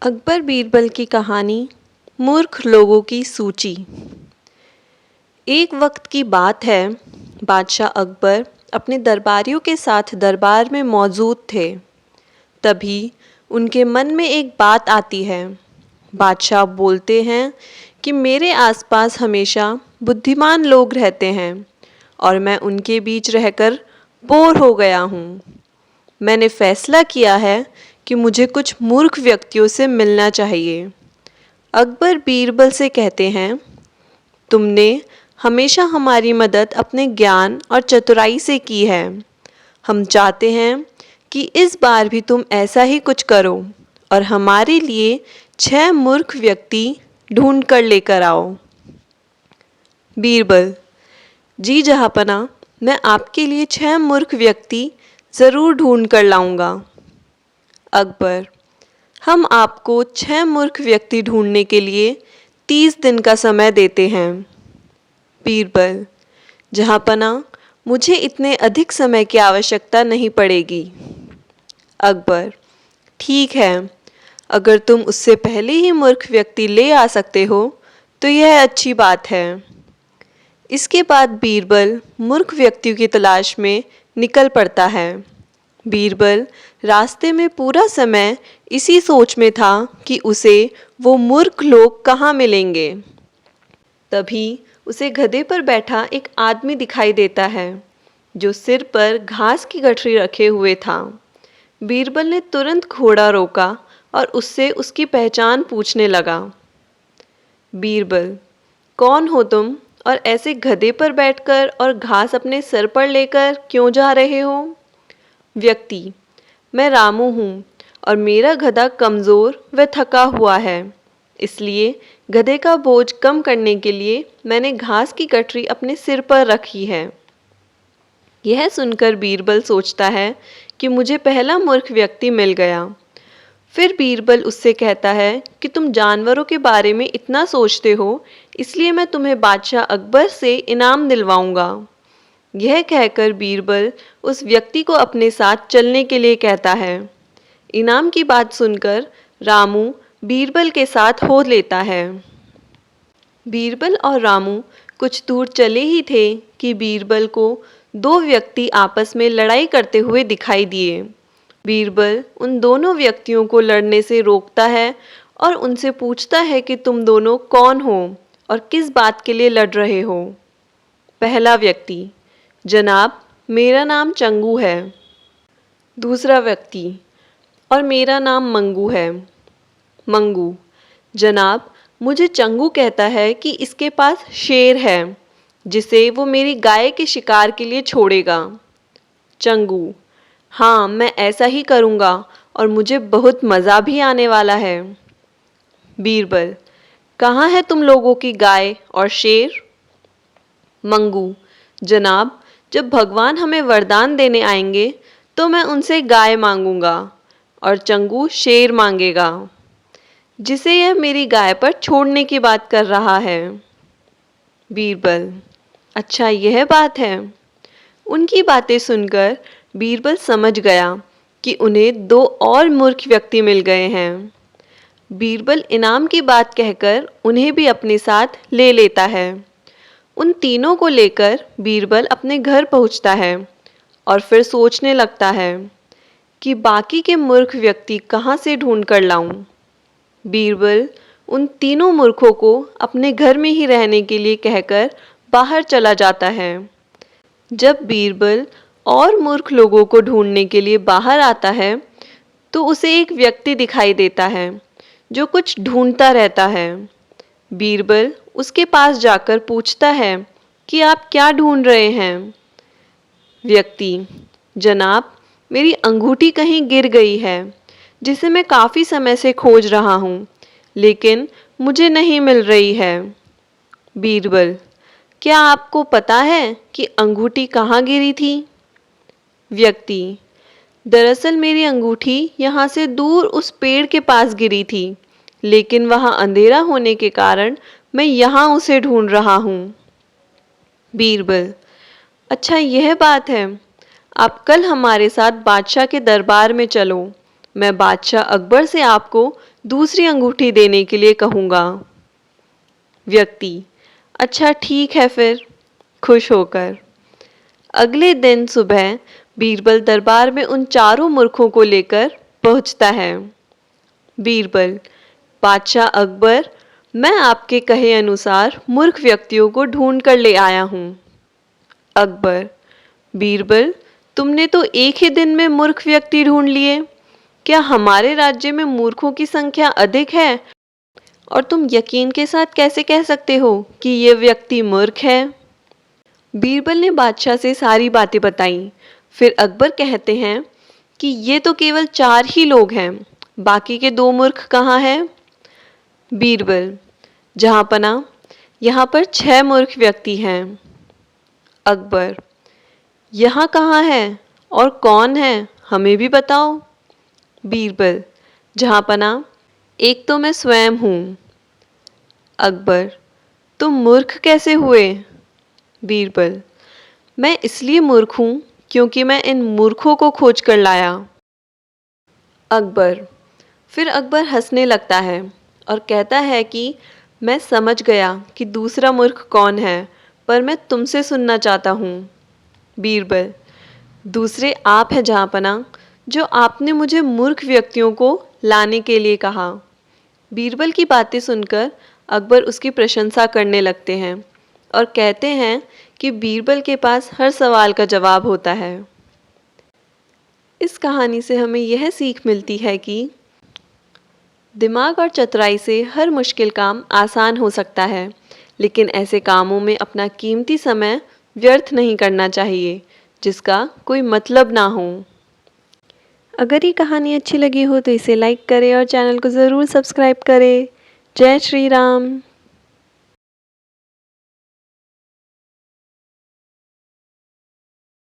अकबर बीरबल की कहानी मूर्ख लोगों की सूची। एक वक्त की बात है, बादशाह अकबर अपने दरबारियों के साथ दरबार में मौजूद थे। तभी उनके मन में एक बात आती है। बादशाह बोलते हैं कि मेरे आसपास हमेशा बुद्धिमान लोग रहते हैं और मैं उनके बीच रहकर बोर हो गया हूँ। मैंने फैसला किया है कि मुझे कुछ मूर्ख व्यक्तियों से मिलना चाहिए। अकबर बीरबल से कहते हैं, तुमने हमेशा हमारी मदद अपने ज्ञान और चतुराई से की है। हम चाहते हैं कि इस बार भी तुम ऐसा ही कुछ करो और हमारे लिए 6 मूर्ख व्यक्ति ढूंढ कर लेकर आओ। बीरबल, जी जहाँपना, मैं आपके लिए 6 मूर्ख व्यक्ति ज़रूर ढूंढ कर लाऊंगा। अकबर, हम आपको 6 मूर्ख व्यक्ति ढूंढने के लिए 30 दिन का समय देते हैं। बीरबल, जहाँपना, मुझे इतने अधिक समय की आवश्यकता नहीं पड़ेगी। अकबर, ठीक है, अगर तुम उससे पहले ही मूर्ख व्यक्ति ले आ सकते हो तो यह अच्छी बात है। इसके बाद बीरबल मूर्ख व्यक्तियों की तलाश में निकल पड़ता है। बीरबल रास्ते में पूरा समय इसी सोच में था कि उसे वो मूर्ख लोग कहाँ मिलेंगे। तभी उसे गधे पर बैठा एक आदमी दिखाई देता है जो सिर पर घास की गठरी रखे हुए था। बीरबल ने तुरंत घोड़ा रोका और उससे उसकी पहचान पूछने लगा। बीरबल, कौन हो तुम और ऐसे गधे पर बैठकर और घास अपने सर पर लेकर क्यों जा रहे हो? व्यक्ति, मैं रामू हूँ और मेरा गधा कमज़ोर व थका हुआ है, इसलिए गधे का बोझ कम करने के लिए मैंने घास की गठरी अपने सिर पर रखी है। यह सुनकर बीरबल सोचता है कि मुझे पहला मूर्ख व्यक्ति मिल गया। फिर बीरबल उससे कहता है कि तुम जानवरों के बारे में इतना सोचते हो, इसलिए मैं तुम्हें बादशाह अकबर से इनाम दिलवाऊंगा। यह कहकर बीरबल उस व्यक्ति को अपने साथ चलने के लिए कहता है। इनाम की बात सुनकर रामू बीरबल के साथ हो लेता है। बीरबल और रामू कुछ दूर चले ही थे कि बीरबल को 2 व्यक्ति आपस में लड़ाई करते हुए दिखाई दिए। बीरबल उन दोनों व्यक्तियों को लड़ने से रोकता है और उनसे पूछता है कि तुम दोनों कौन हो और किस बात के लिए लड़ रहे हो। पहला व्यक्ति, जनाब, मेरा नाम चंगू है। दूसरा व्यक्ति, और मेरा नाम मंगू है। मंगू, जनाब, मुझे चंगू कहता है कि इसके पास शेर है जिसे वो मेरी गाय के शिकार के लिए छोड़ेगा। चंगू, हाँ, मैं ऐसा ही करूँगा और मुझे बहुत मज़ा भी आने वाला है। बीरबल, कहाँ है तुम लोगों की गाय और शेर? मंगू, जनाब, जब भगवान हमें वरदान देने आएंगे तो मैं उनसे गाय मांगूंगा और चंगू शेर मांगेगा, जिसे यह मेरी गाय पर छोड़ने की बात कर रहा है। बीरबल, अच्छा, यह बात है। उनकी बातें सुनकर बीरबल समझ गया कि उन्हें 2 और मूर्ख व्यक्ति मिल गए हैं। बीरबल इनाम की बात कहकर उन्हें भी अपने साथ ले लेता है। उन तीनों को लेकर बीरबल अपने घर पहुंचता है और फिर सोचने लगता है कि बाकी के मूर्ख व्यक्ति कहाँ से ढूंढ कर लाऊं। बीरबल उन तीनों मूर्खों को अपने घर में ही रहने के लिए कहकर बाहर चला जाता है। जब बीरबल और मूर्ख लोगों को ढूंढने के लिए बाहर आता है तो उसे एक व्यक्ति दिखाई देता है जो कुछ ढूंढता रहता है। बीरबल उसके पास जाकर पूछता है कि आप क्या ढूंढ रहे हैं? व्यक्ति, जनाब, मेरी अंगूठी कहीं गिर गई है जिसे मैं काफ़ी समय से खोज रहा हूँ, लेकिन मुझे नहीं मिल रही है। बीरबल, क्या आपको पता है कि अंगूठी कहाँ गिरी थी? व्यक्ति, दरअसल मेरी अंगूठी यहाँ से दूर उस पेड़ के पास गिरी थी, लेकिन वहाँ अंधेरा होने के कारण मैं यहाँ उसे ढूंढ रहा हूँ। बीरबल, अच्छा, यह बात है। आप कल हमारे साथ बादशाह के दरबार में चलो। मैं बादशाह अकबर से आपको दूसरी अंगूठी देने के लिए कहूँगा। व्यक्ति, अच्छा ठीक है फिर, खुश होकर। अगले दिन सुबह बीरबल दरबार में उन चारों मूर्खों को लेकर पहुंचता है। बीरबल, बादशाह अकबर, मैं आपके कहे अनुसार मूर्ख व्यक्तियों को ढूंढ कर ले आया हूँ। अकबर, बीरबल, तुमने तो एक ही दिन में मूर्ख व्यक्ति ढूंढ लिए। क्या हमारे राज्य में मूर्खों की संख्या अधिक है और तुम यकीन के साथ कैसे कह सकते हो कि ये व्यक्ति मूर्ख है? बीरबल ने बादशाह से सारी बातें बताईं। फिर अकबर कहते हैं कि ये तो केवल 4 ही लोग हैं, बाकी के 2 मूर्ख कहाँ हैं? बीरबल, जहाँपनाह, यहाँ पर 6 मूर्ख व्यक्ति हैं। अकबर, यहाँ कहाँ है और कौन है, हमें भी बताओ। बीरबल, जहाँपनाह, एक तो मैं स्वयं हूँ। अकबर, तुम मूर्ख कैसे हुए? बीरबल, मैं इसलिए मूर्ख हूँ क्योंकि मैं इन मूर्खों को खोज कर लाया। अकबर, फिर अकबर हंसने लगता है और कहता है कि मैं समझ गया कि दूसरा मूर्ख कौन है, पर मैं तुमसे सुनना चाहता हूँ। बीरबल, दूसरे आप हैं जहाँपनाह, जो आपने मुझे मूर्ख व्यक्तियों को लाने के लिए कहा। बीरबल की बातें सुनकर अकबर उसकी प्रशंसा करने लगते हैं और कहते हैं कि बीरबल के पास हर सवाल का जवाब होता है। इस कहानी से हमें यह सीख मिलती है कि दिमाग और चतुराई से हर मुश्किल काम आसान हो सकता है, लेकिन ऐसे कामों में अपना कीमती समय व्यर्थ नहीं करना चाहिए जिसका कोई मतलब ना हो। अगर ये कहानी अच्छी लगी हो तो इसे लाइक करें और चैनल को ज़रूर सब्सक्राइब करें। जय श्री राम।